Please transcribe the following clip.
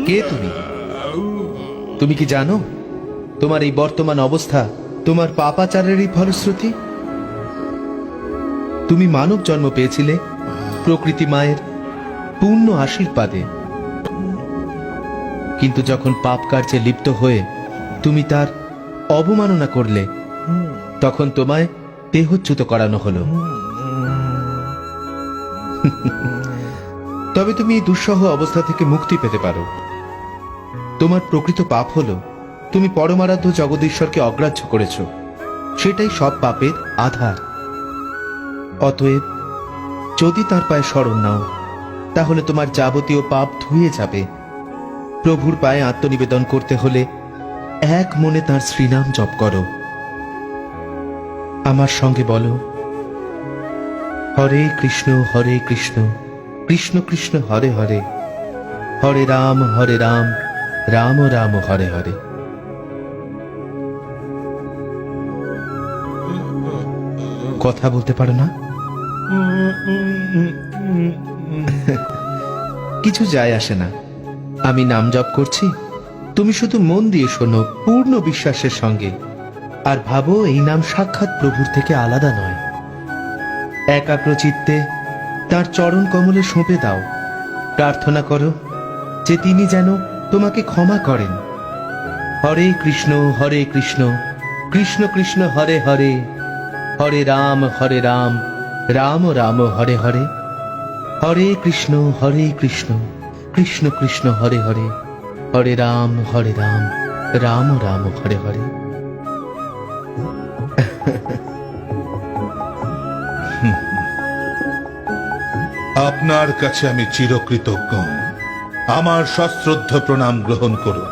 কে তুমি? তুমি কি জানো তোমার এই বর্তমান অবস্থা তোমার পাপাচারেরই ফলশ্রুতি? তুমি মানব জন্ম পেয়েছিলে প্রকৃতি মায়ের পূর্ণ আশীর্বাদে, কিন্তু যখন পাপ কার্যে লিপ্ত হয়ে তুমি তার অবমাননা করলে, তখন তোমায় দেহচ্যুত করানো হলো। তবে তুমি এই দুঃসহ অবস্থা থেকে মুক্তি পেতে পারো। তোমার প্রকৃত পাপ হলো তুমি পরমারাধ্য জগদীশ্বরকে অগ্রাহ্য করেছ। সেটাই সব পাপের আধার। অতএব যদি তার পায়ে শরণ নাও, তাহলে তোমার যাবতীয় পাপ ধুয়ে যাবে। প্রভুর পায়ে আত্মনিবেদন করতে হলে এক মনে তার শ্রীনাম জপ করো। আমার সঙ্গে বলো, হরে কৃষ্ণ কৃষ্ণ কৃষ্ণ হরে হরে, হরে রাম রাম রাম হরে হরে। কথা বলতে পারো না? কিছু যায় আসে না, আমি নাম জপ করছি, তুমি শুধু মন দিয়ে শোনো পূর্ণ বিশ্বাসের সঙ্গে, আর ভাবো এই নাম সাক্ষাৎ প্রভুর থেকে আলাদা নয়। একাগ্র চিত্তে তার চরণ কমলে সঁপে দাও। প্রার্থনা করো যে তিনি যেন তোমাকে ক্ষমা করেন। হরে কৃষ্ণ কৃষ্ণ কৃষ্ণ হরে হরে, হরে রাম রাম রাম হরে হরে, হরে কৃষ্ণ কৃষ্ণ কৃষ্ণ হরে হরে, হরে রাম রাম রাম হরে হরে। আপনার কাছে আমি চিরকৃতজ্ঞ। আমার সশ্রদ্ধ প্রণাম গ্রহণ করুন।